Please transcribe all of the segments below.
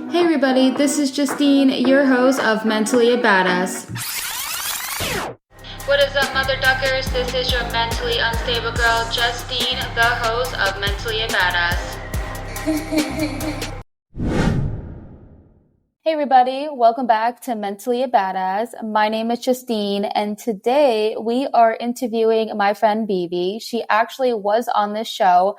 Hey everybody, this is Justine, your host of Mentally a Badass. What is up, mother duckers? This is your mentally unstable girl, Justine, the host of Mentally a Badass. Hey everybody, welcome back to Mentally a Badass. My name is Justine, and today we are interviewing my friend Bebe. She actually was on this show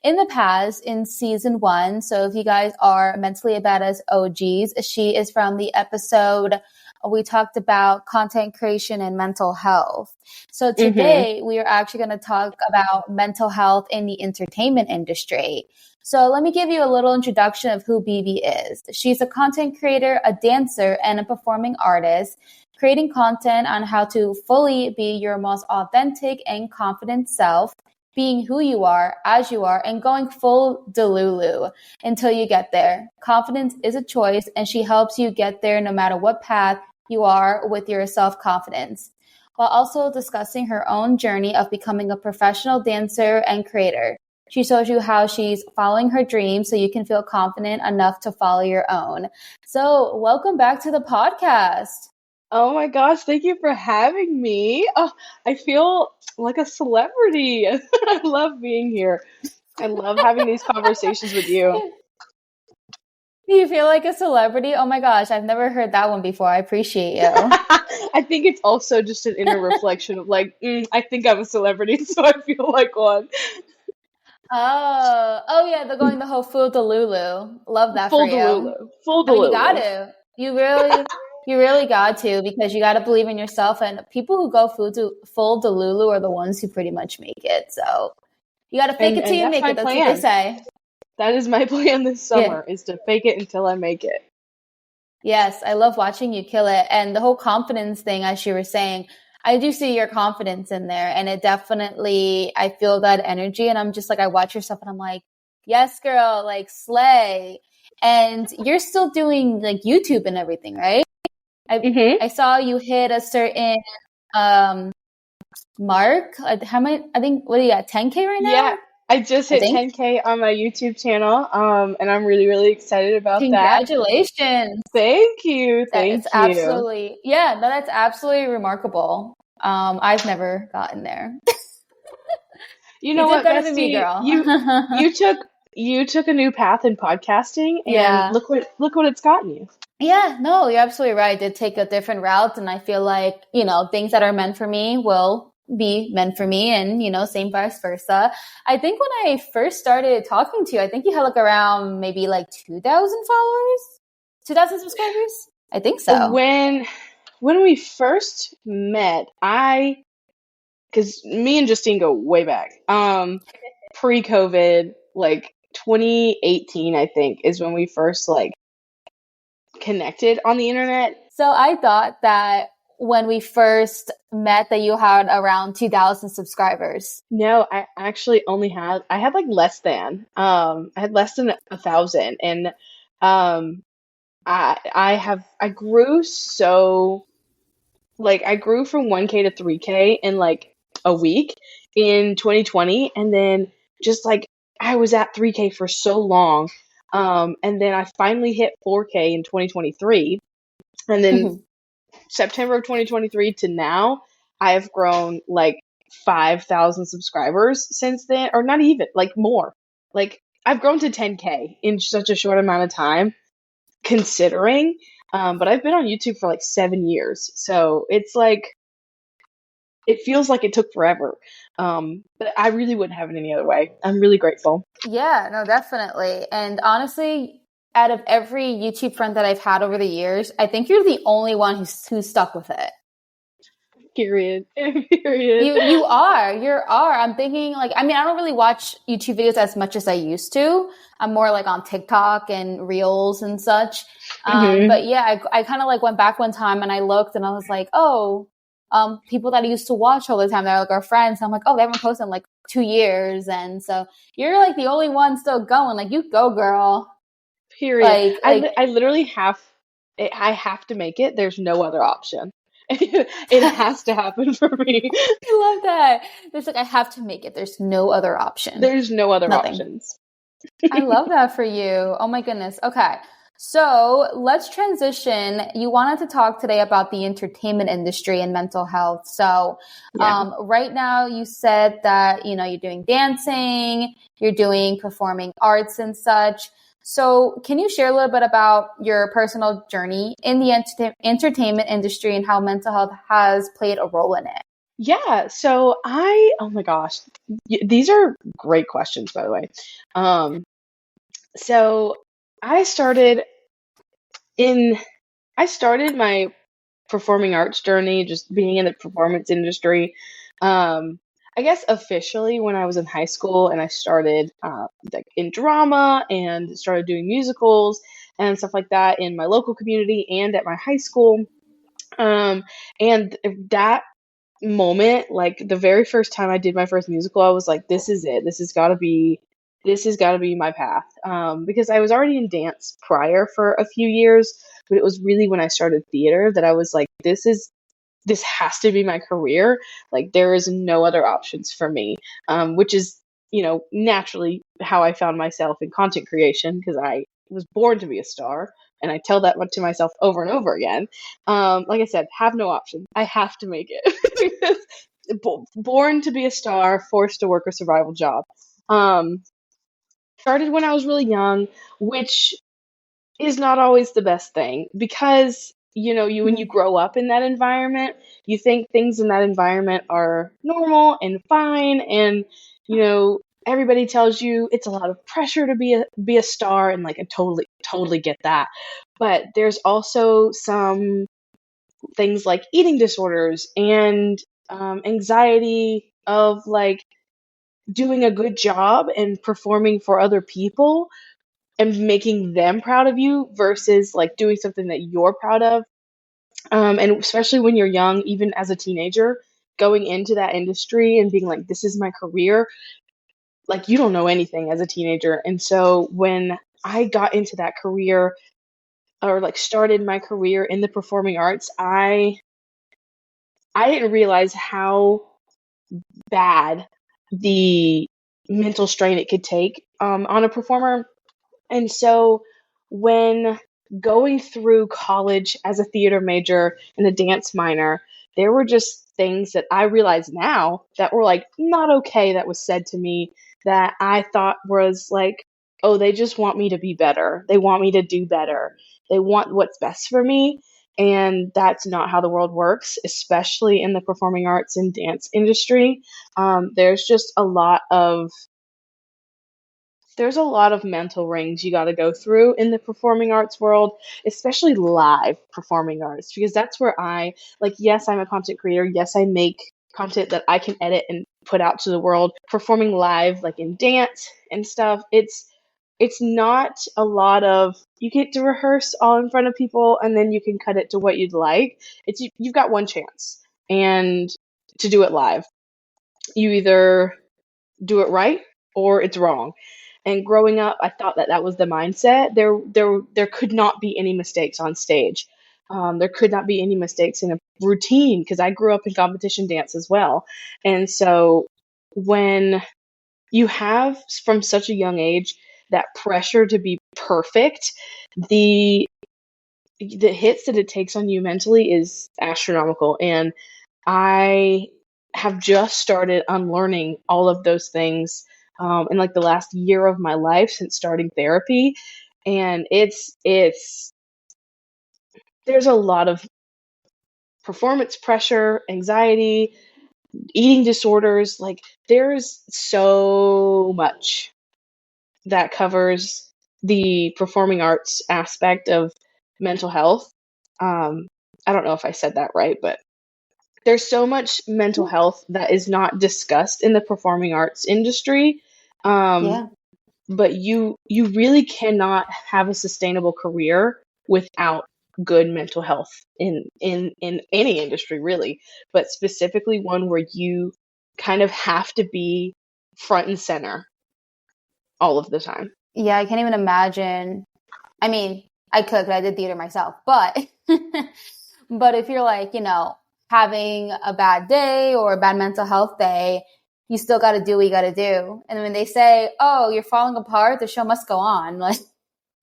in the past in season 1. So if you guys are Mentally a Badass OGs, she is from the episode we talked about content creation and mental health. So today we are actually going to talk about mental health in the entertainment industry. So let me give you a little introduction of who Bebe is. She's a content creator, a dancer, and a performing artist, creating content on how to fully be your most authentic and confident self, being who you are, as you are, and going full Delulu until you get there. Confidence is a choice, and she helps you get there no matter what path you are with your self-confidence, while also discussing her own journey of becoming a professional dancer and creator. She shows you how she's following her dreams so you can feel confident enough to follow your own. So welcome back to the podcast. Oh my gosh, thank you for having me. Oh, I feel like a celebrity. I love being here. I love having these conversations with you. You feel like a celebrity? Oh my gosh, I've never heard that one before. I appreciate you. I think it's also just an inner reflection of like, I think I'm a celebrity, so I feel like one. Oh yeah, they're going the whole full Delulu. Love that for Full you. Delulu. Full I mean, you got Delulu. to. You really got to, because you got to believe in yourself. And people who go full Delulu are the ones who pretty much make it. So you got to fake it till you That's make my it. That's plan. what they say. That is my plan this summer, is to fake it until I make it. Yes, I love watching you kill it. And the whole confidence thing, as you were saying, I do see your confidence in there. And it definitely, I feel that energy. And I'm just like, I watch your stuff and I'm like, yes, girl, like slay. And you're still doing like YouTube and everything, right? I saw you hit a certain mark. How many? I think, what do you got? 10K right now? Yeah, I just hit 10K on my YouTube channel, and I'm really, really excited about that. Congratulations. Thank you. Thank you. Absolutely. Yeah, no, that's absolutely remarkable. I've never gotten there. You know what, better than me, girl. you took a new path in podcasting, and look what it's gotten you. Yeah, no, you're absolutely right. I did take a different route, and I feel like, things that are meant for me will be meant for me, and, same vice versa. I think when I first started talking to you, I think you had like around maybe like 2,000 followers, 2,000 subscribers. I think so. When we first met, because me and Justine go way back, pre-COVID, like 2018, I think, is when we first like connected on the internet. So I thought that when we first met that you had around 2,000 subscribers. No, I actually I had like less than 1,000, and I grew so, like, I grew from 1K to 3K in like a week in 2020, and then just like I was at 3K for so long, and then I finally hit 4K in 2023, and then September of 2023 to now, I have grown like 5,000 subscribers since then, or not even, like more. Like, I've grown to 10K in such a short amount of time, considering. But I've been on YouTube for like 7 years, so it's like, it feels like it took forever. But I really wouldn't have it any other way. I'm really grateful. Yeah, no, definitely. And honestly, out of every YouTube friend that I've had over the years, I think you're the only one who's stuck with it. Period. Period. You are. I'm thinking, like, I mean, I don't really watch YouTube videos as much as I used to. I'm more like on TikTok and Reels and such. But yeah, I kind of like went back one time and I looked and I was like, oh, people that I used to watch all the time, they're like our friends. I'm like, oh, they haven't posted in like 2 years. And so you're like the only one still going. Like, you go, girl. Period. I literally I have to make it. There's no other option. It has to happen for me. I love that. There's like, I have to make it. There's no other option. There's no other options. I love that for you. Oh my goodness. Okay. So let's transition. You wanted to talk today about the entertainment industry and mental health. So Yeah. right now you said that, you're doing dancing, you're doing performing arts and such. So can you share a little bit about your personal journey in the entertainment industry and how mental health has played a role in it? Yeah. So oh my gosh, these are great questions, by the way. Um, so I started in, I started my performing arts journey, just being in the performance industry. Um, I guess officially when I was in high school and I started like in drama and started doing musicals and stuff like that in my local community and at my high school. Um, and that moment, like the very first time I did my first musical, I was like, this is it. This has got to be my path. Because I was already in dance prior for a few years, but it was really when I started theater that I was like, this has to be my career. Like there is no other options for me. Which is, naturally how I found myself in content creation because I was born to be a star. And I tell that to myself over and over again. Like I said, have no option. I have to make it. Born to be a star, forced to work a survival job. Um, Started when I was really young, which is not always the best thing because you when you Mhm. grow up in that environment, you think things in that environment are normal and fine, and everybody tells you it's a lot of pressure to be a star, and like I totally get that. But there's also some things like eating disorders and anxiety of like doing a good job and performing for other people and making them proud of you versus like doing something that you're proud of. And especially when you're young, even as a teenager, going into that industry and being like, this is my career, like you don't know anything as a teenager. And so when I got into that career or like started my career in the performing arts, I didn't realize how bad the mental strain it could take on a performer. And so when going through college as a theater major and a dance minor, there were just things that I realize now that were like not okay that was said to me that I thought was like, oh, they just want me to be better. They want me to do better. They want what's best for me. And that's not how the world works, especially in the performing arts and dance industry. There's just there's a lot of mental rings you got to go through in the performing arts world, especially live performing arts, because that's where like, yes, I'm a content creator. Yes, I make content that I can edit and put out to the world. Performing live, like in dance and stuff, it's not a lot of you get to rehearse all in front of people and then you can cut it to what you'd like. You've got one chance and to do it live. You either do it right or it's wrong. And growing up, I thought that was the mindset. There could not be any mistakes on stage. There could not be any mistakes in a routine because I grew up in competition dance as well. And so when you have from such a young age that pressure to be perfect, the the hits that it takes on you mentally is astronomical. And I have just started unlearning all of those things in like the last year of my life since starting therapy, and it's there's a lot of performance pressure, anxiety, eating disorders. Like there's so much that covers the performing arts aspect of mental health. Um, I don't know if I said that right, but there's so much mental health that is not discussed in the performing arts industry. Um, Yeah. but you really cannot have a sustainable career without good mental health in any industry really, but specifically one where you kind of have to be front and center all of the time. Yeah, I can't even imagine. I mean, I could, 'cause I did theater myself, but but if you're like, having a bad day or a bad mental health day, you still got to do what you got to do. And when they say, "Oh, you're falling apart," the show must go on. Like,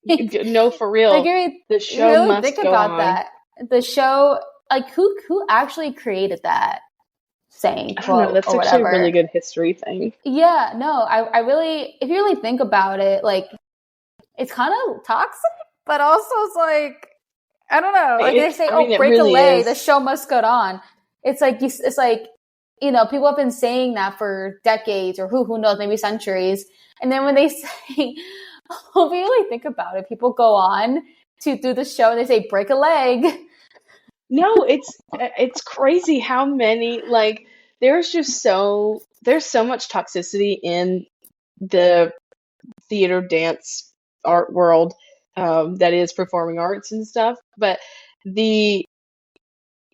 No, for Like real. The you show really think must go about on. that. The show, like who actually created that saying, I don't know. quote, That's or actually a really whatever? good history thing. Yeah, no, I really, if you really think about it, like it's kind of toxic, but also it's like, I don't know. Like they say, I mean, oh, it break a really leg, the is. show must go on. It's like it's like, you know, people have been saying that for decades or who knows, maybe centuries. And then when they say, oh, if you really think about it, people go on to do the show and they say break a leg. No, it's crazy how many, like, there's so much toxicity in the theater, dance, art world, that is performing arts and stuff. But the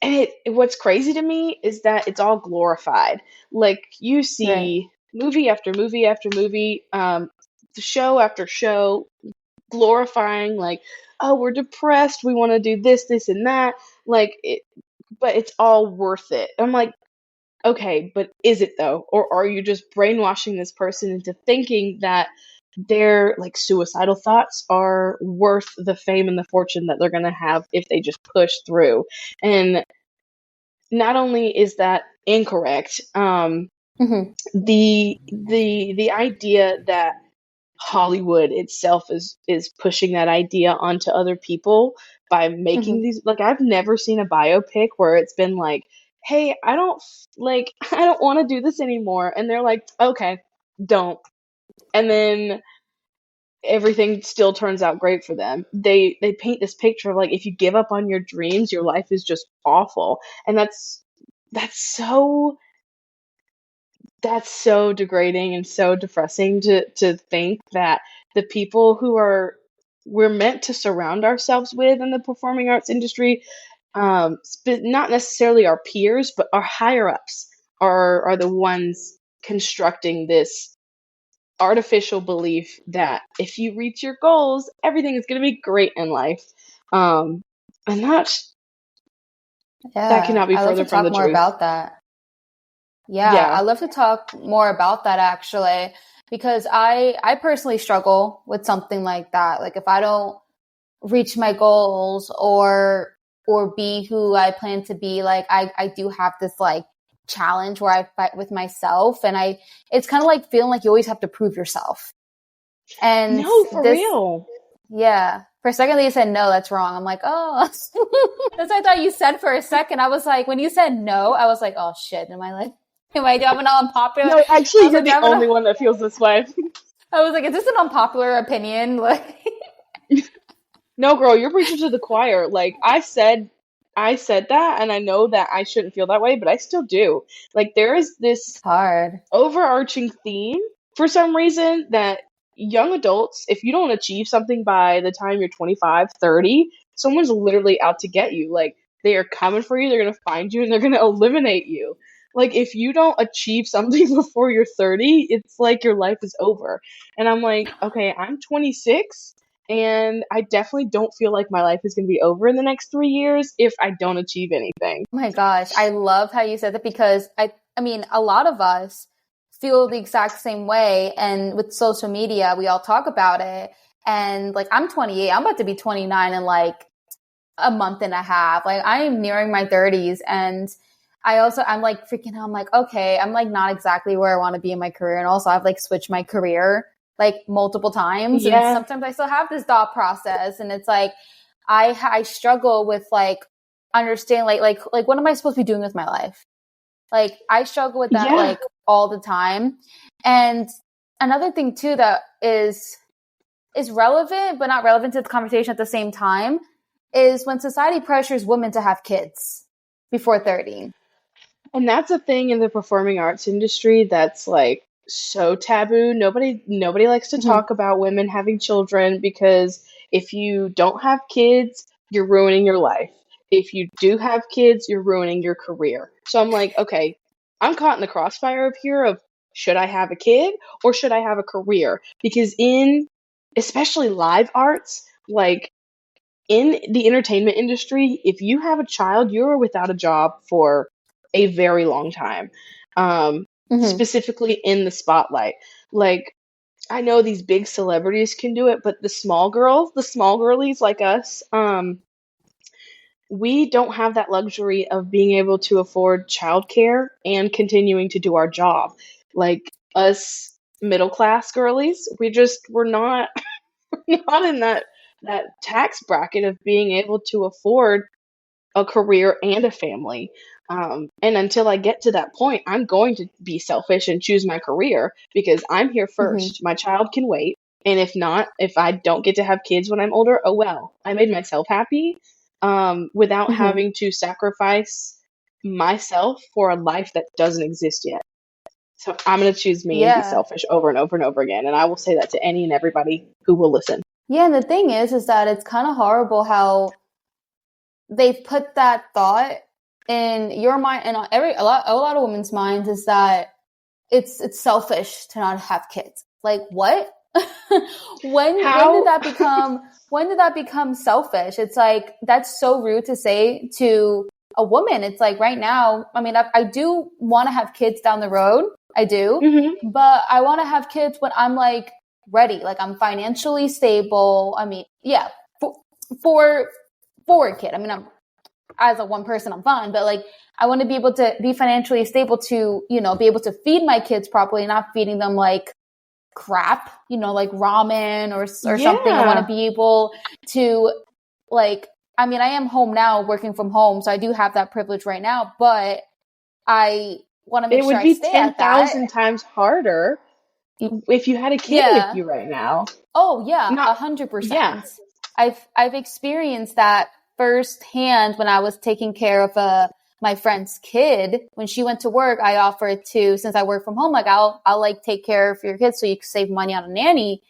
and what's crazy to me is that it's all glorified. Like, you Right. see movie after movie after movie, show after show, glorifying, like, oh, we're depressed, we want to do this, this, and that. Like it, but it's all worth it. I'm like, okay, but is it though? Or are you just brainwashing this person into thinking that their, like, suicidal thoughts are worth the fame and the fortune that they're going to have if they just push through? And not only is that incorrect, Mm-hmm. the idea that Hollywood itself is pushing that idea onto other people by making Mm-hmm. these, like, I've never seen a biopic where it's been like, hey, I don't want to do this anymore, and they're like, okay, don't. And then everything still turns out great for them. They paint this picture of, like, if you give up on your dreams, your life is just awful. And that's so that's so degrading and so depressing to think that the people who are we're meant to surround ourselves with in the performing arts industry, not necessarily our peers, but our higher ups are the ones constructing this artificial belief that if you reach your goals, everything is going to be great in life. And that Yeah, cannot be I love to further from the talk more truth. about that. Yeah, I Yeah. love to talk more about that actually, because I personally struggle with something like that. Like if I don't reach my goals or be who I plan to be, like I do have this like challenge where I fight with myself, and I it's kind of like feeling like you always have to prove yourself. And No, for this, real. yeah, for a second you said no, that's wrong. I'm like, oh, that's what I thought you said for a second. I was like, when you said no, I was like, oh shit, am I like, do I have an unpopular? No, I actually, was you're like, do I the have an? only one that feels this way. I was like, is this an unpopular opinion? Like, No, girl, you're preaching to the choir. Like, I said that, and I know that I shouldn't feel that way, but I still do. Like, there is it's this hard. overarching theme for some reason that young adults, if you don't achieve something by the time you're 25, 30, someone's literally out to get you. Like, they are coming for you, they're going to find you, and they're going to eliminate you. Like, if you don't achieve something before you're 30, it's like your life is over. And I'm like, okay, I'm 26, and I definitely don't feel like my life is going to be over in the next 3 years if I don't achieve anything. Oh my gosh, I love how you said that because I mean, a lot of us feel the exact same way. And with social media, we all talk about it. And like, I'm 28, I'm about to be 29 in like a month and a half. Like, I am nearing my 30s. And I'm like freaking out. I'm like, okay, I'm like not exactly where I want to be in my career. And also, I've like switched my career like multiple times. And Yeah, sometimes I still have this thought process. And it's like, I struggle with like, understand like what am I supposed to be doing with my life? Like I struggle with that yeah. like all the time. And another thing too that is relevant but not relevant to the conversation at the same time is when society pressures women to have kids before 30. And that's a thing in the performing arts industry that's, like, so taboo. Nobody likes to Mm-hmm. talk about women having children because if you don't have kids, you're ruining your life. If you do have kids, you're ruining your career. So I'm like, okay, I'm caught in the crossfire of here of, should I have a kid or should I have a career? Because in especially live arts, like, in the entertainment industry, if you have a child, you're without a job for a very long time. Mm-hmm. Specifically in the spotlight. Like, I know these big celebrities can do it, but the small girls, the small girlies like us, we don't have that luxury of being able to afford childcare and continuing to do our job. Like us middle class girlies, we're not not in that tax bracket of being able to afford a career and a family. And until I get to that point, I'm going to be selfish and choose my career because I'm here Hmm. first. My child can wait. And if not, if I don't get to have kids when I'm older, oh well. I made myself happy without Hmm. having to sacrifice myself for a life that doesn't exist yet. So I'm going to choose me and be Yeah. selfish over and over and over again. And I will say that to any and everybody who will listen. Yeah, and the thing is that it's kind of horrible how they've put that thought in your mind and on a lot of women's minds is that it's selfish to not have kids. Like what? when did How? that become selfish? It's like that's so rude to say to a woman. It's like right now, I mean, I do want to have kids down the road. I do, Hmm. but I want to have kids when I'm like ready, like I'm financially stable. I mean, yeah, for for, for a kid. I mean, I'm as a one person, I'm fine, but like I want to be able to be financially stable to, be able to feed my kids properly, not feeding them like crap, like ramen or something. I want to Yeah. be able to like, I mean, I am home now working from home, so I do have that privilege right now, but I want to make It sure would I be stay at that. 10,000 times harder if you had a kid with Yeah. you right now. Oh yeah, Not, yeah. 100%. I've experienced that firsthand when I was taking care of my friend's kid. When she went to work, I offered to, since I work from home, like I'll like take care of your kids so you can save money on a nanny.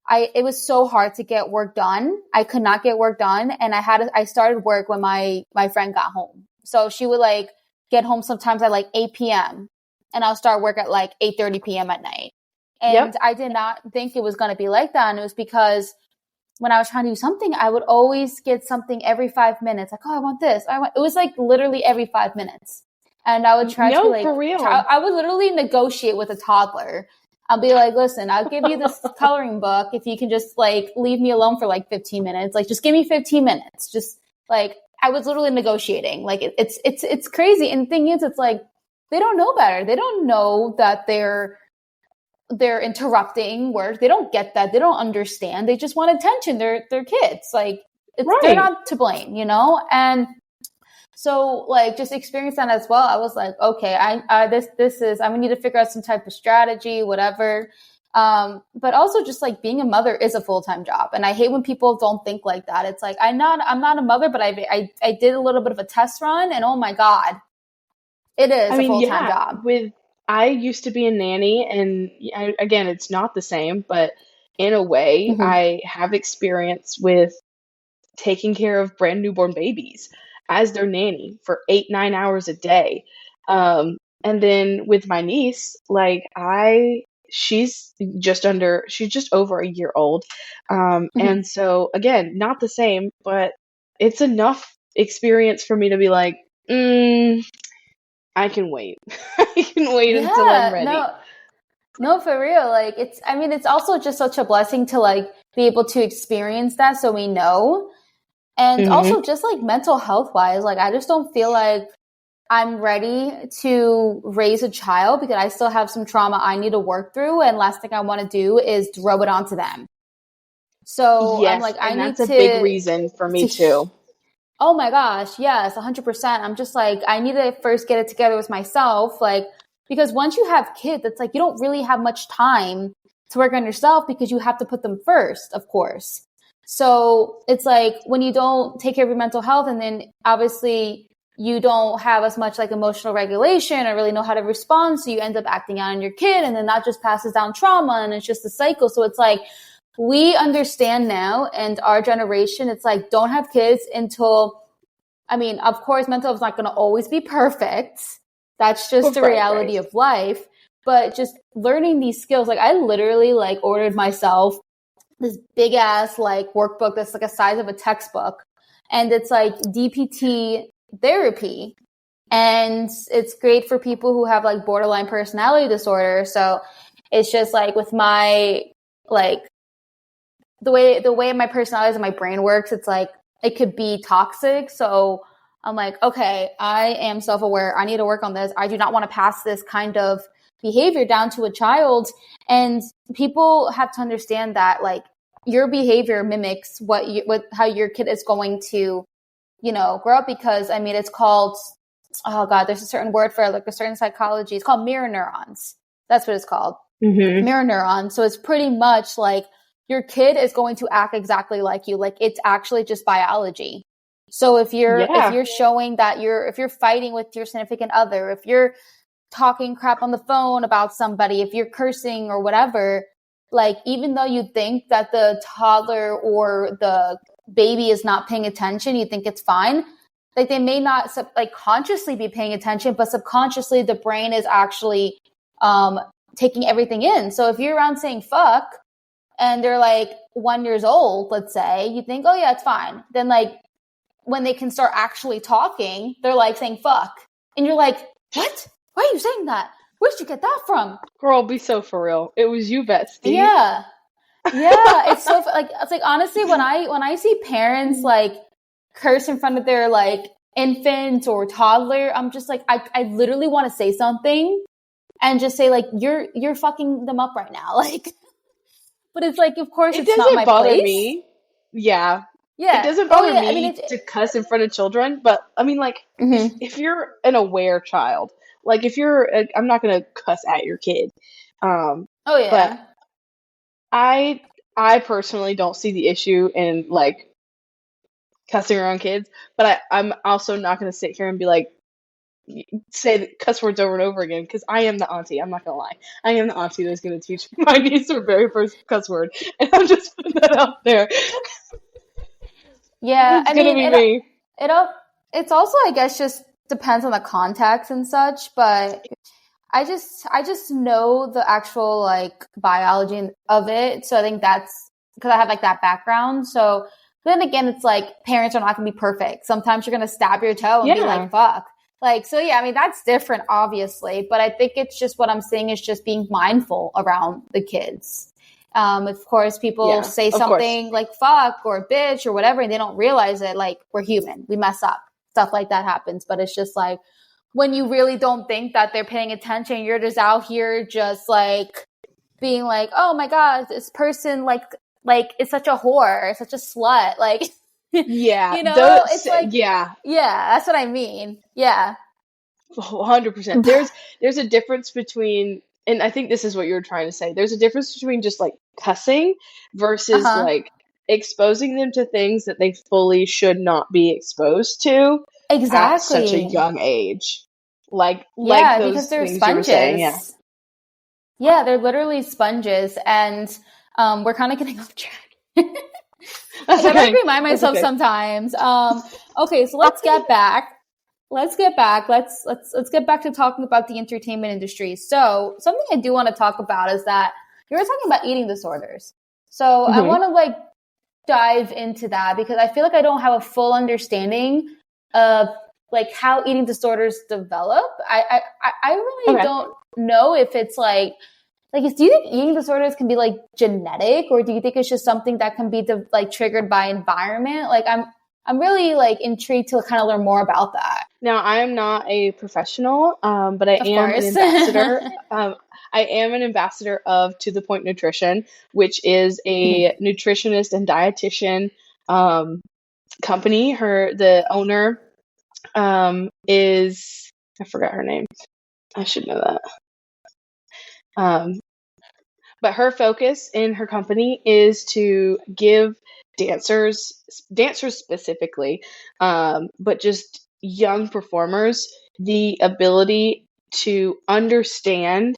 It was so hard to get work done. I could not get work done, and I started work when my friend got home. So she would like get home sometimes at like 8 p.m. and I'll start work at like 8:30 p.m. at night. And Yep. I did not think it was going to be like that. And it was because when I was trying to do something, I would always get something every 5 minutes. Like, oh, I want this. It was like literally every 5 minutes. And I would try to be No, like, for real. I would literally negotiate with a toddler. I'll be like, listen, I'll give you this coloring book if you can just like leave me alone for like 15 minutes. Like, just give me 15 minutes. Just like, I was literally negotiating. Like, it's crazy. And the thing is, it's like, they don't know better. They don't know that they're interrupting work. They don't get that. They don't understand. They just want attention. They're kids. Like they're Right. not to blame, And so like just experience that as well. I was like, okay, this is I'm gonna need to figure out some type of strategy, whatever. But also just like being a mother is a full-time job. And I hate when people don't think like that. It's like I'm not a mother, but I did a little bit of a test run and oh my God, it is I a mean, full-time yeah, job. I used to be a nanny, and again, it's not the same, but in a way, Mm-hmm. I have experience with taking care of brand newborn babies as their nanny for 8, 9 hours a day. And then with my niece, like she's just over a year old. Mm-hmm. And so again, not the same, but it's enough experience for me to be like, I can wait. I can wait until I'm Yeah, ready. no, no, for real. Like I mean, it's also just such a blessing to like be able to experience that so we know. And Hmm. also just like mental health wise, like I just don't feel like I'm ready to raise a child because I still have some trauma I need to work through. And last thing I want to do is throw it onto them. So I'm Yes, like, I and need that's a big reason for me to, too. oh my gosh, yes, 100%. I'm just like, I need to first get it together with myself. Like, because once you have kids, it's like you don't really have much time to work on yourself because you have to put them first, of course. So it's like when you don't take care of your mental health and then obviously you don't have as much like emotional regulation or really know how to respond. So you end up acting out on your kid and then that just passes down trauma and it's just a cycle. So it's like, we understand now and our generation, it's like, don't have kids until, I mean, of course, mental health is not going to always be perfect. That's just the Right, right. reality of life. But just learning these skills, like I literally like ordered myself this big ass like workbook that's like a size of a textbook. And it's like DPT therapy. And it's great for people who have like borderline personality disorder. So It's just like with my, like, the way my personality and my brain works, it's like it could be toxic. So I'm like, okay, I am self-aware. I need to work on this. I do not want to pass this kind of behavior down to a child. And people have to understand that, like, your behavior mimics how your kid is going to, grow up, because I mean, it's called, oh God, there's a certain word for it, like a certain psychology. It's called mirror neurons. That's what it's called. Mm-hmm. Mirror neurons. So it's pretty much like your kid is going to act exactly like you. Like, it's actually just biology. So if you're showing that if you're fighting with your significant other, if you're talking crap on the phone about somebody, if you're cursing or whatever, like, even though you think that the toddler or the baby is not paying attention, you think it's fine. Like, they may not like consciously be paying attention, but subconsciously the brain is actually taking everything in. So if you're around saying fuck and they're like 1 year old, let's say, you think, oh yeah, it's fine. Then, like, when they can start actually talking, they're like saying fuck. And you're like, what? Why are you saying that? Where'd you get that from? Girl, be so for real. It was you, Betsy. Yeah. Yeah. It's so, like, it's like, honestly, when I see parents like curse in front of their like infant or toddler, I'm just like, I literally want to say something and just say, like, you're fucking them up right now. Like, but it's like, of course, it's not my place. It doesn't bother me. Yeah. Yeah. It doesn't bother me to cuss in front of children, but I mean, like, if you're an aware child, like, I'm not going to cuss at your kid. But I personally don't see the issue in, like, cussing around kids, but I'm also not going to sit here and be like, say the cuss words over and over again, because I am the auntie. I'm not going to lie. I am the auntie that's going to teach my niece her very first cuss word, and I'm just putting that out there. Yeah, it's gonna be me. It's also, I guess, just depends on the context and such, but I just know the actual, like, biology of it. So I think that's because I have, like, that background. So then again, it's like, parents are not gonna be perfect. Sometimes you're gonna stab your toe and be like, fuck. Like, so yeah, I mean, that's different, obviously, but I think it's just, what I'm saying is just being mindful around the kids. Of course, people say something like fuck or bitch or whatever, and they don't realize it. Like, we're human. We mess up. Stuff like that happens. But it's just like, when you really don't think that they're paying attention, you're just out here just like being like, oh my God, this person like is such a whore, such a slut. Like, yeah, it's like, yeah, that's what I mean. Yeah. 100%. There's a difference between, and I think this is what you were trying to say. There's a difference between just, like, cussing versus like exposing them to things that they fully should not be exposed to at such a young age. Like those because they're things sponges. You were saying, yeah, they're literally sponges, and we're kind of getting off track. I like remind myself sometimes. Okay, so let's get back. Let's get back to talking about the entertainment industry. So something I do want to talk about is that you were talking about eating disorders. So I want to, like, dive into that, because I feel like I don't have a full understanding of, like, how eating disorders develop. I really don't know if it's like, do you think eating disorders can be, like, genetic, or do you think it's just something that can be like triggered by environment? Like, I'm really, like, intrigued to kind of learn more about that. Now, I am not a professional, but I am an ambassador. I am an ambassador of To The Point Nutrition, which is a nutritionist and dietitian company. The owner is, I forgot her name. I should know that. But her focus in her company is to give dancers specifically, but just young performers, the ability to understand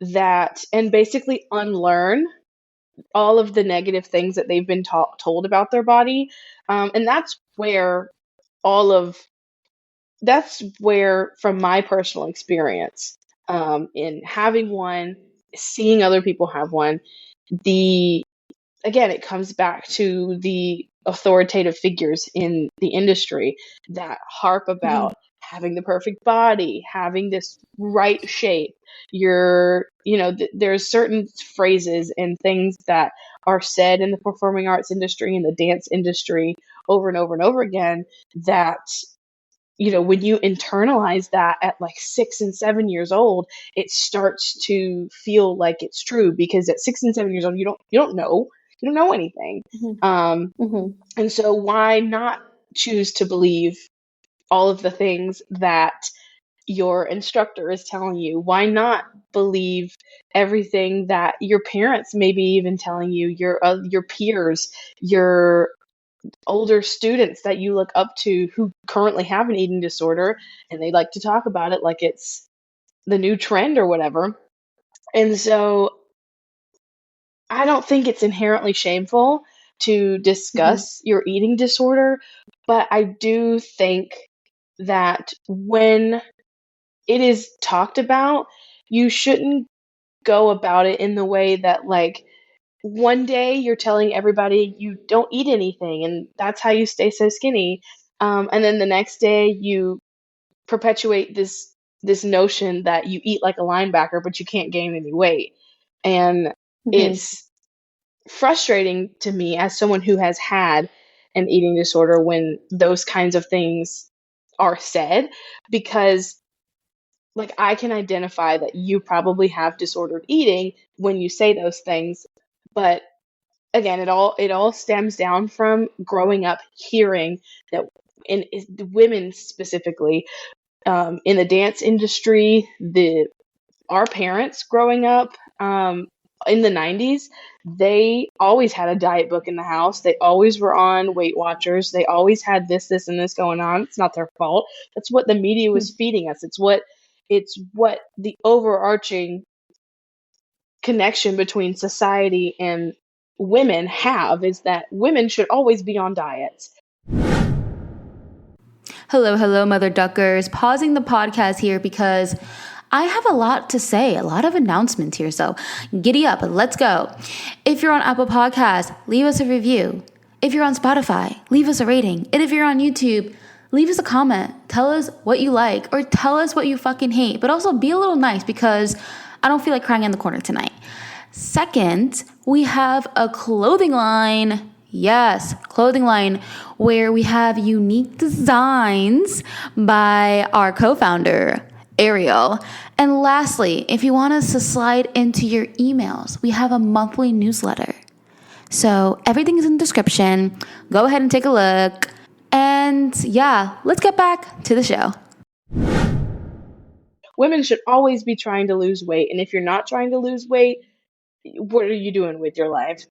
that and basically unlearn all of the negative things that they've been told about their body. And that's where from my personal experience, in having one, seeing other people have one, the again, it comes back to the authoritative figures in the industry that harp about having the perfect body, having this right shape. There's certain phrases and things that are said in the performing arts industry and the dance industry over and over and over again that when you internalize that at like 6 and 7 years old, it starts to feel like it's true, because at 6 and 7 years old, you don't know anything. And so why not choose to believe all of the things that your instructor is telling you? Why not believe everything that your parents may be even telling you, your peers, your older students that you look up to who currently have an eating disorder, and they like to talk about it like it's the new trend or whatever. And so I don't think it's inherently shameful to discuss your eating disorder, but I do think that when it is talked about, you shouldn't go about it in the way that, like, one day you're telling everybody you don't eat anything and that's how you stay so skinny. And then the next day you perpetuate this notion that you eat like a linebacker, but you can't gain any weight. And it's frustrating to me as someone who has had an eating disorder when those kinds of things are said, because like I can identify that you probably have disordered eating when you say those things. But again, it all stems down from growing up hearing that in women specifically, in the dance industry, our parents growing up, in the 90s, they always had a diet book in the house. They always were on Weight Watchers. They always had this and this going on. It's not their fault. That's what the media was feeding us. It's what the overarching connection between society and women have, is that women should always be on diets. Hello, Mother Duckers. Pausing the podcast here because I have a lot to say, a lot of announcements here. So giddy up, let's go. If you're on Apple Podcasts, leave us a review. If you're on Spotify, leave us a rating. And if you're on YouTube, leave us a comment. Tell us what you like or tell us what you fucking hate. But also be a little nice because I don't feel like crying in the corner tonight. Second, we have a clothing line. Yes, clothing line where we have unique designs by our co-founder, Ariel. And lastly, if you want us to slide into your emails, we have a monthly newsletter. So everything is in the description. Go ahead and take a look. And yeah, let's get back to the show. Women should always be trying to lose weight. And if you're not trying to lose weight, what are you doing with your life?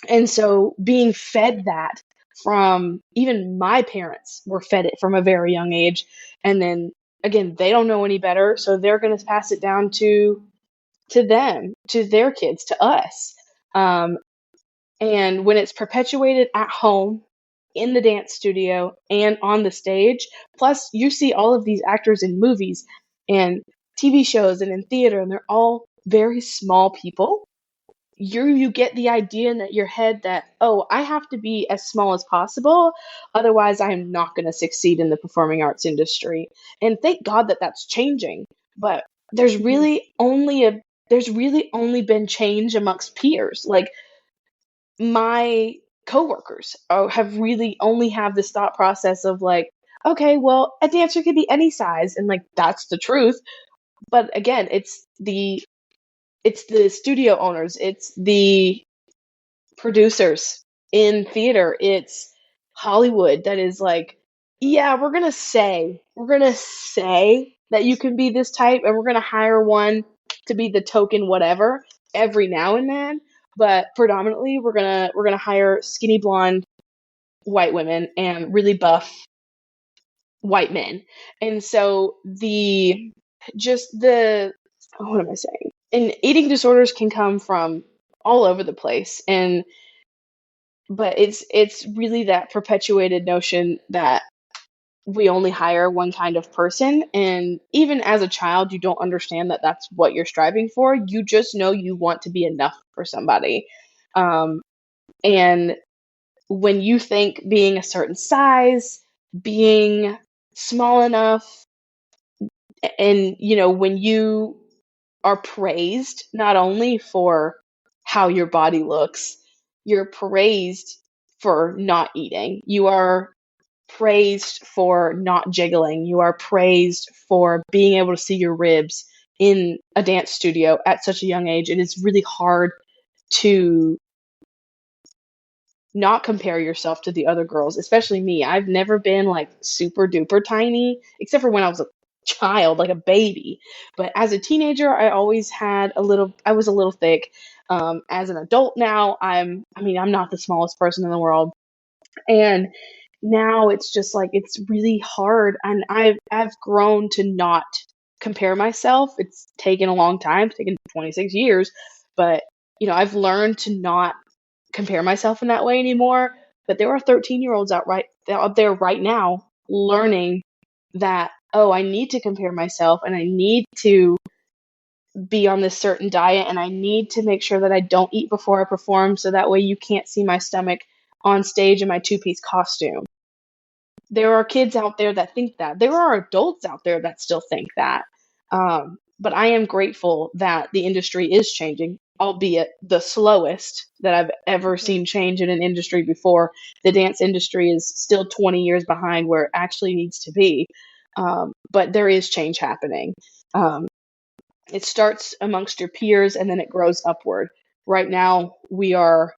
And so being fed that from, even my parents were fed it from a very young age. And then again, they don't know any better. So they're going to pass it down to them, to their kids, to us. And when it's perpetuated at home, in the dance studio, and on the stage, plus you see all of these actors in movies and TV shows and in theater, and they're all very small people. You get the idea in your head that, oh, I have to be as small as possible, otherwise I am not going to succeed in the performing arts industry. And thank God that that's changing. But there's really only been change amongst peers. Like, my coworkers have really only have this thought process of like, okay, well, a dancer could be any size, and like that's the truth. But again, it's the studio owners, it's the producers in theater, it's Hollywood that is like, yeah, we're gonna say that you can be this type, and we're gonna hire one to be the token whatever every now and then, but predominantly we're gonna hire skinny blonde white women and really buff white men. And so what am I saying? And eating disorders can come from all over the place, but it's really that perpetuated notion that we only hire one kind of person. And even as a child, you don't understand that that's what you're striving for. You just know you want to be enough for somebody. And when you think being a certain size, being small enough, and when you are praised not only for how your body looks, you're praised for not eating. You are praised for not jiggling. You are praised for being able to see your ribs in a dance studio at such a young age. It is really hard to not compare yourself to the other girls, especially me. I've never been like super duper tiny, except for when I was a child, like a baby. But as a teenager, I always had I was a little thick. As an adult now, I'm not the smallest person in the world. And now it's just like, it's really hard. And I've grown to not compare myself. It's taken a long time, it's taken 26 years, but I've learned to not compare myself in that way anymore. But there are 13-year-olds out there right now learning that, oh, I need to compare myself and I need to be on this certain diet and I need to make sure that I don't eat before I perform so that way you can't see my stomach on stage in my two-piece costume. There are kids out there that think that. There are adults out there that still think that. But I am grateful that the industry is changing, albeit the slowest that I've ever seen change in an industry before. The dance industry is still 20 years behind where it actually needs to be. But there is change happening. It starts amongst your peers and then it grows upward. Right now, we are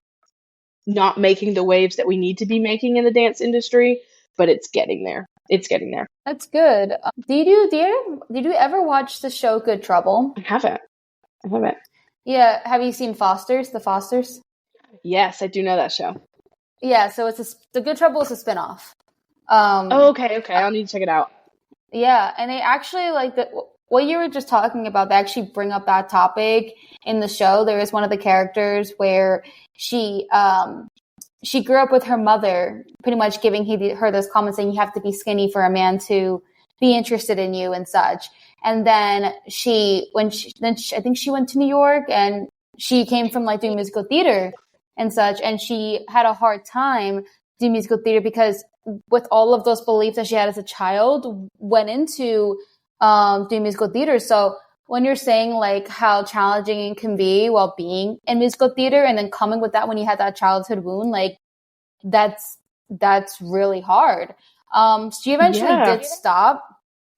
not making the waves that we need to be making in the dance industry, but it's getting there. It's getting there. That's good. Did you ever watch the show Good Trouble? I haven't. Yeah. Have you seen Fosters? The Fosters? Yes, I do know that show. Yeah. So the Good Trouble is a spinoff. Okay. I'll need to check it out. Yeah, and they actually what you were just talking about. They actually bring up that topic in the show. There is one of the characters where she grew up with her mother, pretty much giving her this comment saying you have to be skinny for a man to be interested in you and such. And then I think she went to New York and she came from like doing musical theater and such, and she had a hard time doing musical theater because with all of those beliefs that she had as a child went into doing musical theater. So when you're saying like how challenging it can be while being in musical theater and then coming with that when you had that childhood wound, like that's really hard. She eventually did stop.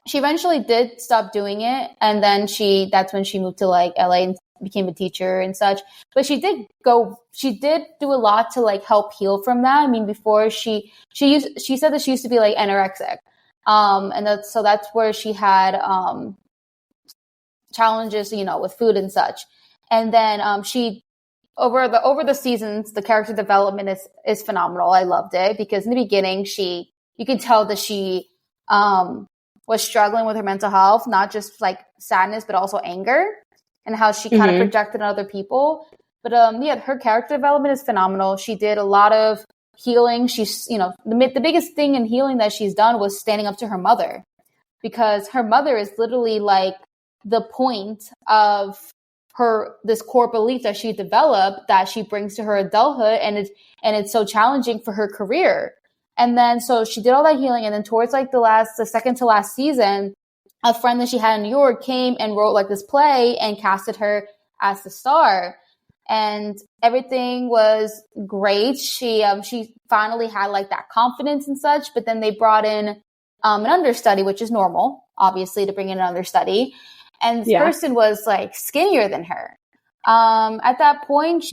She eventually did stop doing it. And then that's when she moved to like LA and became a teacher and such. But she did do a lot to like help heal from that. I mean, before she said that she used to be like anorexic. And that's where she had, challenges, with food and such. And then, she, over the seasons, the character development is phenomenal. I loved it because in the beginning, you could tell that she, was struggling with her mental health, not just like sadness, but also anger and how she kind of projected on other people. But, her character development is phenomenal. She did a lot of healing. She's, the biggest thing in healing that she's done was standing up to her mother, because her mother is literally like the point of this core belief that she developed that she brings to her adulthood, and it's so challenging for her career. And then so she did all that healing, and then towards like the second to last season, a friend that she had in New York came and wrote like this play and casted her as the star, and everything was great. She finally had like that confidence and such, but then they brought in an understudy, which is normal, obviously, to bring in an understudy. And this person was like skinnier than her. At that point,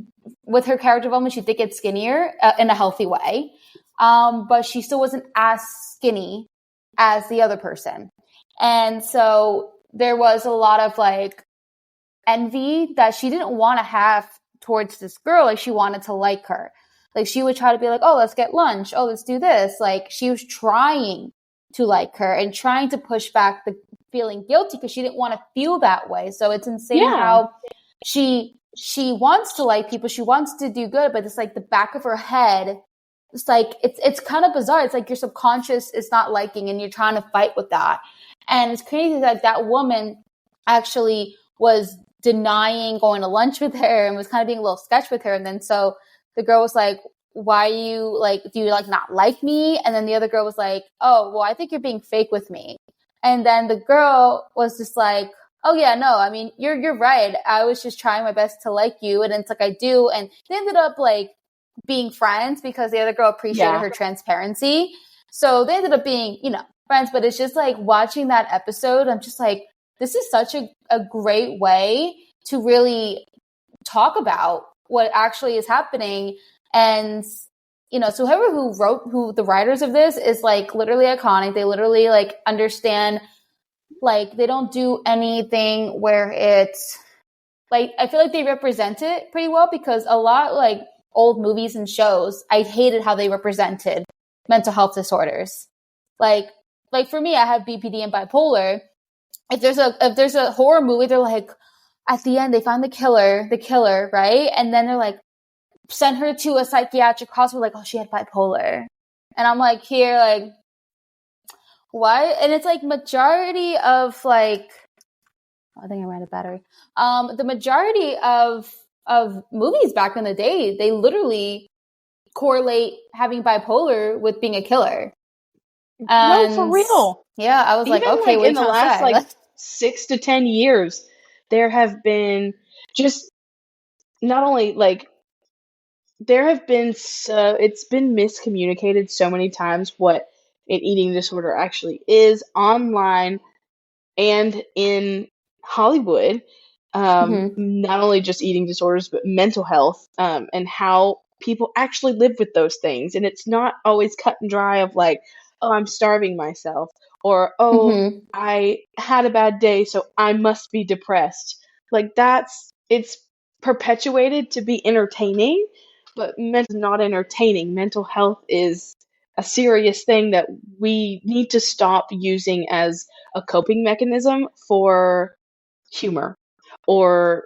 with her character development, she did get skinnier in a healthy way. But she still wasn't as skinny as the other person. And so there was a lot of like envy that she didn't want to have towards this girl. Like she wanted to like her. Like she would try to be like, oh, let's get lunch. Oh, let's do this. Like she was trying to like her and trying to push back the feeling guilty because she didn't want to feel that way. So it's insane how she wants to like people. She wants to do good, but it's like the back of her head. It's like, it's kind of bizarre. It's like your subconscious is not liking and you're trying to fight with that. And it's crazy that that woman actually was denying going to lunch with her and was kind of being a little sketch with her. And then so the girl was like, why you like, do you like not like me? And then the other girl was like, oh, well, I think you're being fake with me. And then the girl was just like, oh yeah, no, I mean, you're right. I was just trying my best to like you. And it's like, I do. And they ended up like being friends because the other girl appreciated her transparency. So they ended up being, you know, friends. But it's just like watching that episode, I'm just like, this is such a great way to really talk about what actually is happening. And, you know, so who the writers of this is like literally iconic. They literally like understand, like they don't do anything where it's like, I feel like they represent it pretty well, because a lot like old movies and shows, I hated how they represented mental health disorders. Like for me, I have BPD and bipolar. If there's a horror movie, they're like, at the end, they find the killer, right? And then they're like, send her to a psychiatric hospital, like, oh, she had bipolar. And I'm like, here, like, why? And it's like majority of like, I think I ran out of battery. The majority of movies back in the day, they literally correlate having bipolar with being a killer. And, no, for real. Yeah, I was even like, okay, like in the last like 6 to 10 years, there have been just not only like there have been it's been miscommunicated so many times what an eating disorder actually is online and in Hollywood. Not only just eating disorders, but mental health, and how people actually live with those things. And it's not always cut and dry of like, oh, I'm starving myself, or oh, I had a bad day, so I must be depressed. Like it's perpetuated to be entertaining, but mental not entertaining. Mental health is a serious thing that we need to stop using as a coping mechanism for humor or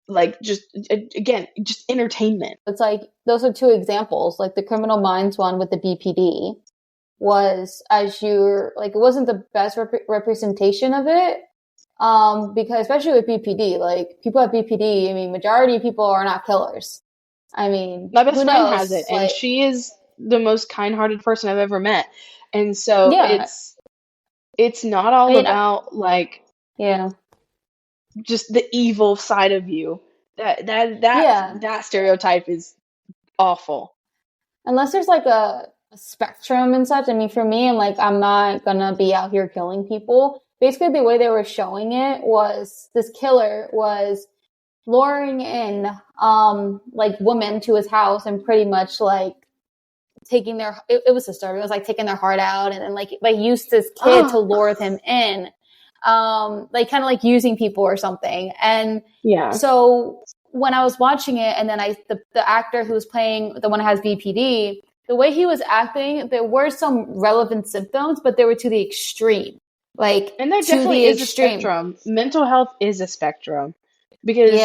like just again just entertainment. It's like those are two examples. Like the Criminal Minds one with the BPD was, as you're like, it wasn't the best representation of it, because especially with BPD, like people have BPD. I mean, majority of people are not killers. I mean, my best who friend knows? has it, and like, she is the most kind-hearted person I've ever met. And so yeah, it's not all I mean, about like yeah, just the evil side of you. yeah. That stereotype is awful. Unless there's like a spectrum and such. I mean, for me, I'm like, I'm not gonna be out here killing people. Basically, the way they were showing it was this killer was luring in like women to his house and pretty much like taking their it was disturbing. It was like taking their heart out, and then like used this kid to lure them in. Like kind of like using people or something. And so when I was watching it, and then the actor who was playing the one who has BPD, the way he was acting, there were some relevant symptoms, but they were to the extreme. Like, and there definitely is a spectrum. Mental health is a spectrum, because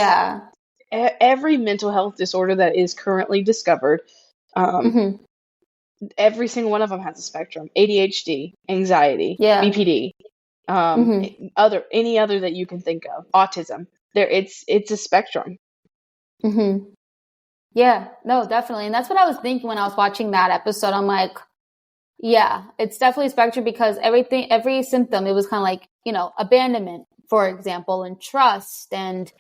every mental health disorder that is currently discovered, every single one of them has a spectrum. ADHD, anxiety, BPD, any other that you can think of, autism. It's a spectrum. Yeah, no, definitely. And that's what I was thinking when I was watching that episode. I'm like, yeah, it's definitely a spectrum, because every symptom, it was kind of like, you know, abandonment, for example, and trust and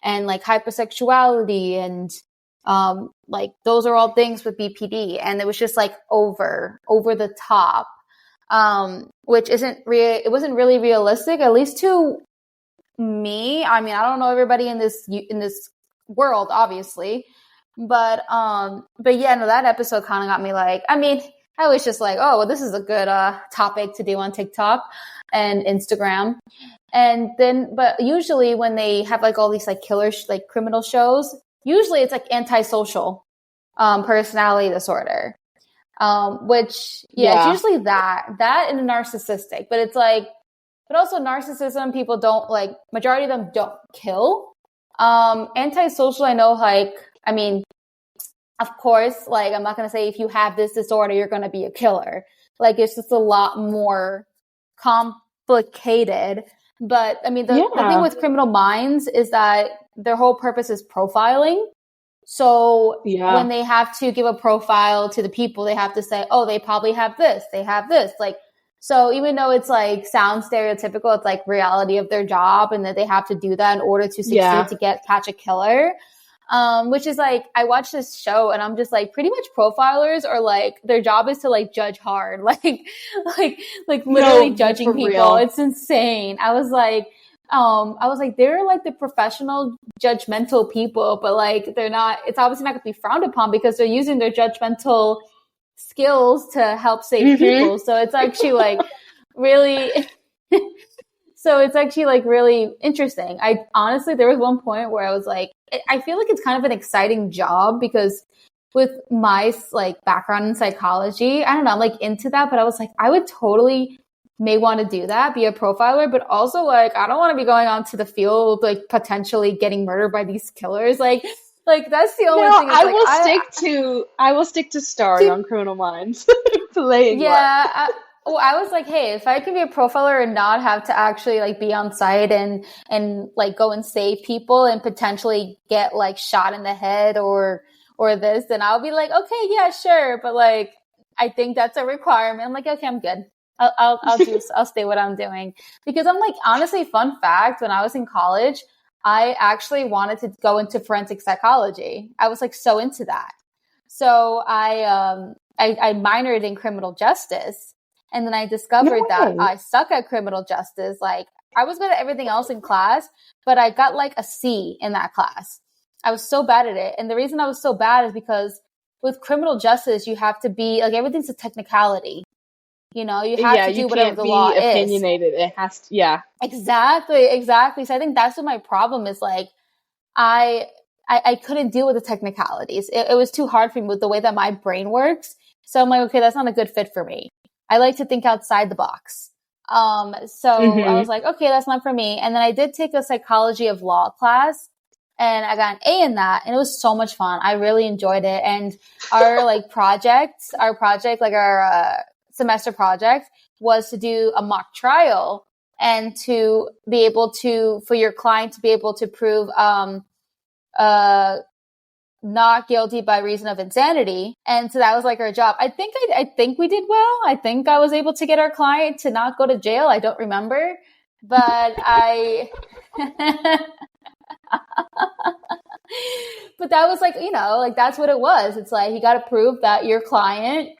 like hypersexuality and like those are all things with BPD. And it was just like over the top, which it wasn't really realistic, at least to me. I mean, I don't know everybody in this world, obviously, but yeah, no, that episode kind of got me like, I mean, I was just like, oh, well, this is a good topic to do on TikTok and Instagram. And then, but usually when they have like all these like like criminal shows, usually it's like antisocial personality disorder, which it's usually that and a narcissistic. But it's like, but also narcissism, people don't like, majority of them don't kill. Antisocial, I know, like, I mean, of course, like, I'm not going to say if you have this disorder, you're going to be a killer. Like, it's just a lot more complicated. But I mean, the thing with Criminal Minds is that their whole purpose is profiling. So when Yeah. they have to give a profile to the people, they have to say, oh, they probably have this, they have this. Like, so even though it's like sounds stereotypical, it's like reality of their job and that they have to do that in order to succeed Yeah. to catch a killer. Which is like, I watch this show and I'm just like, pretty much profilers are like, their job is to like judge hard, like, like literally No, judging for people. real. It's insane. I was like, they're like the professional judgmental people, but like, they're not, it's obviously not going to be frowned upon because they're using their judgmental skills to help save Mm-hmm. people. So it's actually like really, so it's actually like really interesting. I honestly, there was one point where I was like, I feel like it's kind of an exciting job because with my like background in psychology, I don't know, I'm like into that, but I was like, I would totally may want to do that, be a profiler, but also like, I don't want to be going onto the field, like potentially getting murdered by these killers. Like that's the No, only thing. It's like, I will stick to starring on Criminal Minds, playing one. yeah. I was like, hey, if I can be a profiler and not have to actually like be on site and like go and save people and potentially get like shot in the head or this, then I'll be like, okay, yeah, sure. But like, I think that's a requirement. I'm like, okay, I'm good. I'll stay what I'm doing because I'm like, honestly, fun fact, when I was in college, I actually wanted to go into forensic psychology. I was like so into that. So I minored in criminal justice. And then I No discovered that way. I suck at criminal justice. Like I was good at everything else in class, but I got like a C in that class. I was so bad at it. And the reason I was so bad is because with criminal justice, you have to be like, everything's a technicality. You know, you have Yeah, to you do whatever can't the law be is. opinionated. It has to, yeah. Exactly. So I think that's what my problem is. Like, I I couldn't deal with the technicalities. It was too hard for me with the way that my brain works. So I'm like, okay, that's not a good fit for me. I like to think outside the box. So I was Mm-hmm. like, okay, that's not for me. And then I did take a psychology of law class and I got an A in that and it was so much fun. I really enjoyed it. And our like like our semester project was to do a mock trial and to be able to, for your client to be able to prove, uh, not guilty by reason of insanity. And so that was like our job. I think we did well. I think I was able to get our client to not go to jail. I don't remember, but but that was like, you know, like that's what it was. It's like, you got to prove that your client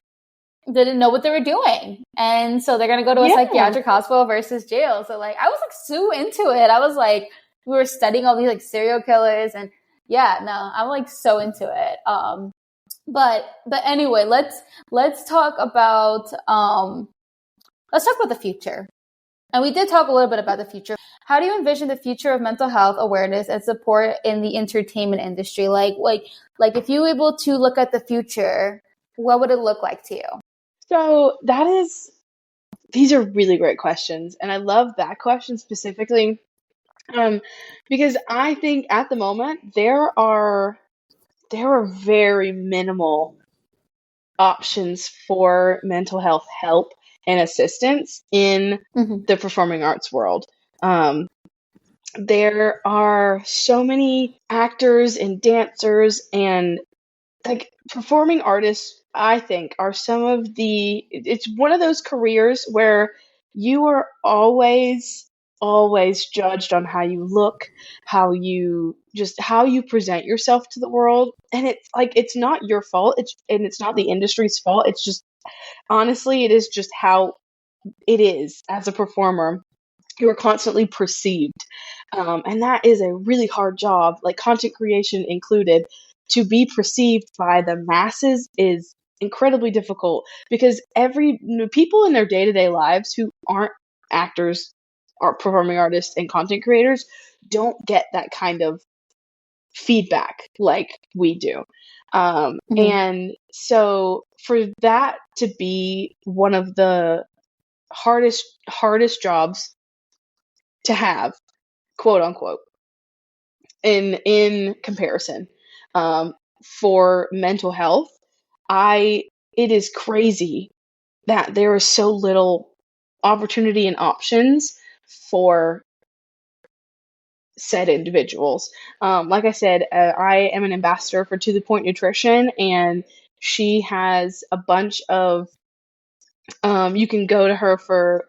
didn't know what they were doing. And so they're going to go to a Yeah. psychiatric hospital versus jail. So like, I was like so into it. I was like, we were studying all these like serial killers and yeah, no, I'm like so into it. But anyway, let's talk about, let's talk about the future. And we did talk a little bit about the future. How do you envision the future of mental health awareness and support in the entertainment industry? Like if you were able to look at the future, what would it look like to you? So these are really great questions. And I love that question specifically. Um, because I think at the moment there are very minimal options for mental health help and assistance in Mm-hmm. the performing arts world. Um, there are so many actors and dancers and like performing artists, I think, are some of it's one of those careers where you are always judged on how you look, how you present yourself to the world. And it's like, it's not your fault. It's not the industry's fault. It's just, honestly, it is just how it is as a performer. You are constantly perceived. And that is a really hard job, like content creation included. To be perceived by the masses is incredibly difficult because people in their day-to-day lives who aren't actors or performing artists and content creators don't get that kind of feedback like we do. Mm-hmm. And so for that to be one of the hardest jobs to have, quote unquote, in comparison, um, for mental health, I it is crazy that there is so little opportunity and options for said individuals. Like I said, I am an ambassador for To The Point Nutrition, and she has a bunch of, you can go to her for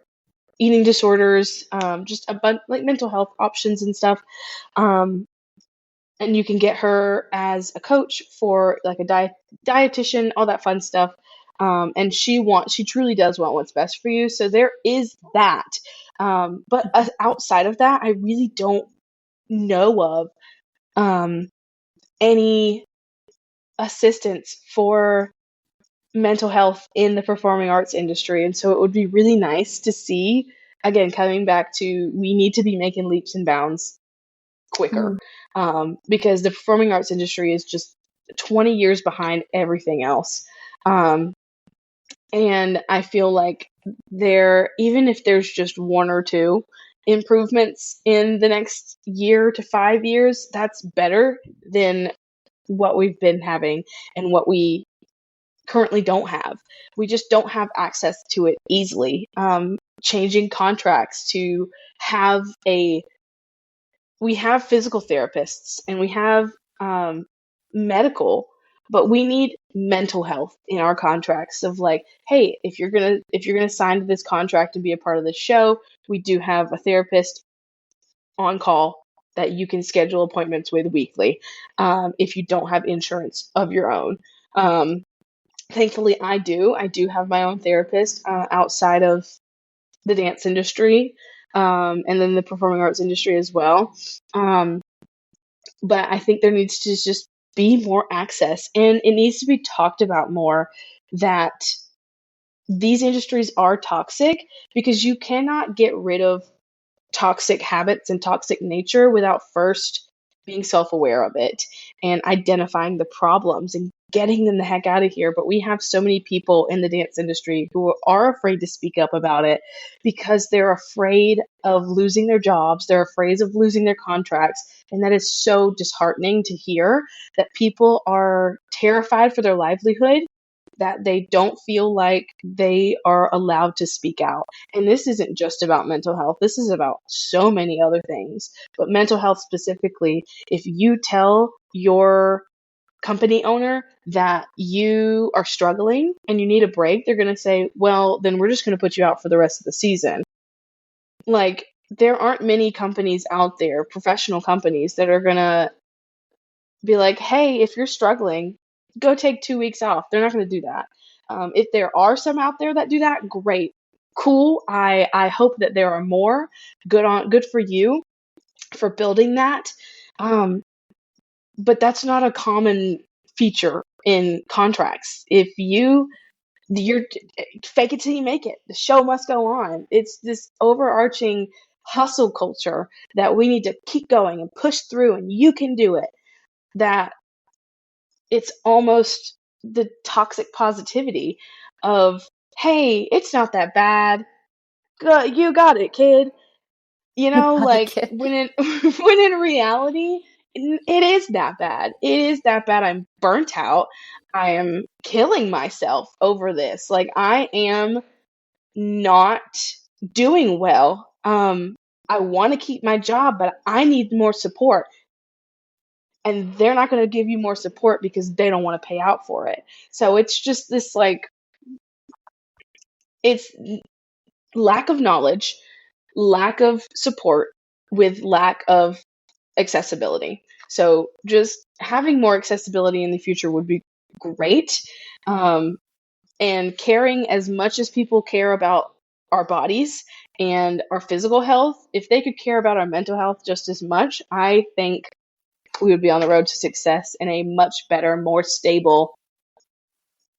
eating disorders, just a bunch like mental health options and stuff. Um, and you can get her as a coach for like a dietitian, all that fun stuff. And she truly does want what's best for you. So there is that. But outside of that, I really don't know of any assistance for mental health in the performing arts industry. And so it would be really nice to see, again, coming back to, we need to be making leaps and bounds quicker, because the performing arts industry is just 20 years behind everything else. And I feel like even if there's just one or two improvements in the next year to 5 years, that's better than what we've been having and what we currently don't have. We just don't have access to it easily. Changing contracts to have we have physical therapists and we have medical, but we need mental health in our contracts of like, hey, if you're gonna sign to this contract and be a part of the show, we do have a therapist on call that you can schedule appointments with weekly, if you don't have insurance of your own. Thankfully, I do have my own therapist outside of the dance industry, and then the performing arts industry as well. But I think there needs to just be more access, and it needs to be talked about more that these industries are toxic, because you cannot get rid of toxic habits and toxic nature without first being self-aware of it and identifying the problems and getting them the heck out of here. But we have so many people in the dance industry who are afraid to speak up about it because they're afraid of losing their jobs. They're afraid of losing their contracts. And that is so disheartening to hear, that people are terrified for their livelihood, that they don't feel like they are allowed to speak out. And this isn't just about mental health. This is about so many other things. But mental health specifically, if you tell your company owner that you are struggling and you need a break, they're going to say, well, then we're just going to put you out for the rest of the season. Like, there aren't many companies out there, professional companies, that are going to be like, hey, if you're struggling, go take 2 weeks off. They're not going to do that. If there are some out there that do that, great, cool. I hope that there are more. Good for you for building that. But that's not a common feature in contracts. If you're fake it till you make it. The show must go on. It's this overarching hustle culture that we need to keep going and push through, and you can do it. That it's almost the toxic positivity of, hey, it's not that bad. You got it, kid. You know, Got it, like kid. when in reality, it is that bad. It is that bad. I'm burnt out. I am killing myself over this. Like, I am not doing well. I want to keep my job, but I need more support. And they're not going to give you more support because they don't want to pay out for it. So it's just this, like, it's lack of knowledge, lack of support with lack of accessibility. So just having more accessibility in the future would be great. And caring as much as people care about our bodies and our physical health, if they could care about our mental health just as much, I think we would be on the road to success in a much better, more stable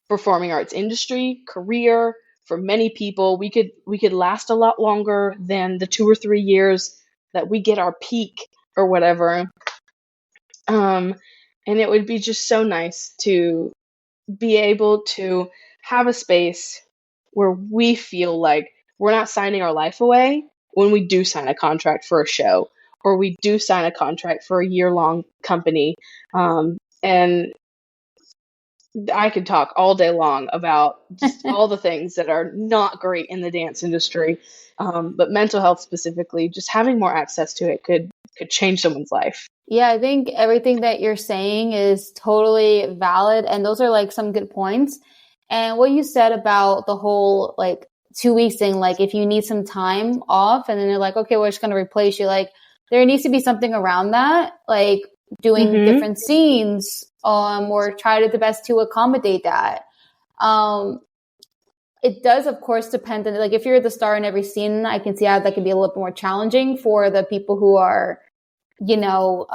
performing arts industry, career. For many people, we could last a lot longer than the 2 or 3 years that we get our peak or whatever. And it would be just so nice to be able to have a space where we feel like we're not signing our life away when we do sign a contract for a show, or we do sign a contract for a year-long company. And I could talk all day long about just all the things that are not great in the dance industry. But mental health specifically, just having more access to it could change someone's life. Yeah, I think everything that you're saying is totally valid, and those are like some good points. And what you said about the whole like 2 weeks thing, like if you need some time off and then they're like, okay, we're just going to replace you, like there needs to be something around that, like doing Mm-hmm. different scenes, or try to the best to accommodate that. Um, it does, of course, depend on, like if you're the star in every scene, I can see how that can be a little bit more challenging for the people who are, you know,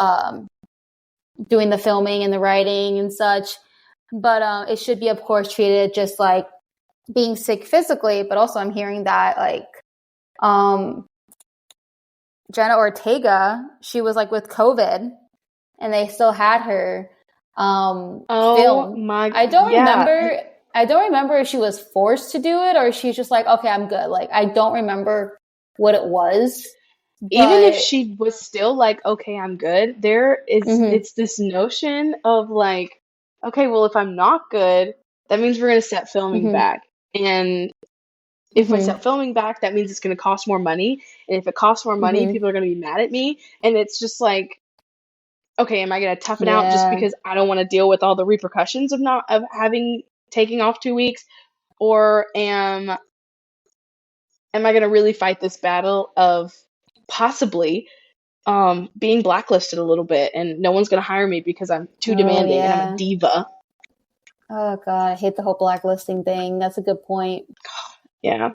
doing the filming and the writing and such. But it should be, of course, treated just like being sick physically. But also, I'm hearing that like Jenna Ortega, she was like with COVID, and they still had her Oh film. my, I don't yeah. remember. I don't remember if she was forced to do it or she's just like, okay, I'm good. Like I don't remember what it was, Even if but she was still like, okay, I'm good, mm-hmm, it's this notion of like, okay, well, if I'm not good, that means we're going to set filming mm-hmm, back. And if we mm-hmm, set filming back, that means it's going to cost more money. And if it costs more money, mm-hmm. people are going to be mad at me. And it's just like, okay, am I going to tough it out just Yeah. because I don't want to deal with all the repercussions of having taking off 2 weeks, or am I going to really fight this battle of possibly being blacklisted a little bit and no one's going to hire me because I'm too Oh demanding and I'm a yeah. diva? Oh God, I hate the whole blacklisting thing. That's a good point. Yeah.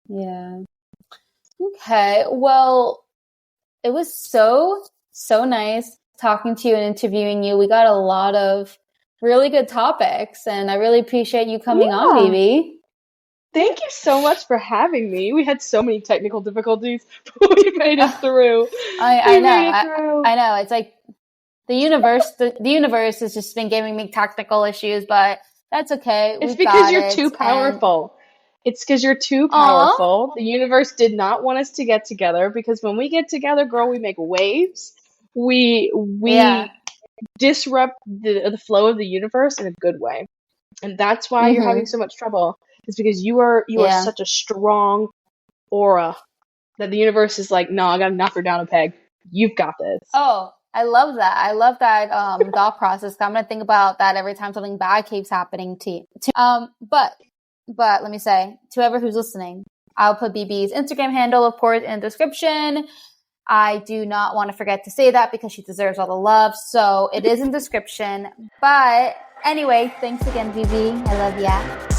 Yeah. Okay. Well, it was so nice talking to you and interviewing you. We got a lot of really good topics, and I really appreciate you coming on, Yeah. Bebe. Thank you so much for having me. We had so many technical difficulties, but we made it through. I We know. made it through. I know. It's like the universe has just been giving me technical issues, but that's okay. It's We because got you're it. too And powerful. It's because you're too aw, powerful. The universe did not want us to get together because when we get together, girl, we make waves. yeah. We disrupt the flow of the universe in a good way. And that's why you're having Mm-hmm. so much trouble. It's because you are Yeah. such a strong aura that the universe is like, no, I gotta knock her down a peg. You've got this. Oh, I love that. I love that thought process. I'm gonna think about that every time something bad keeps happening to you. But let me say to whoever who's listening, I'll put BB's Instagram handle, of course, in the description. I do not want to forget to say that because she deserves all the love. So it is in description. But anyway, thanks again, BB. I love ya.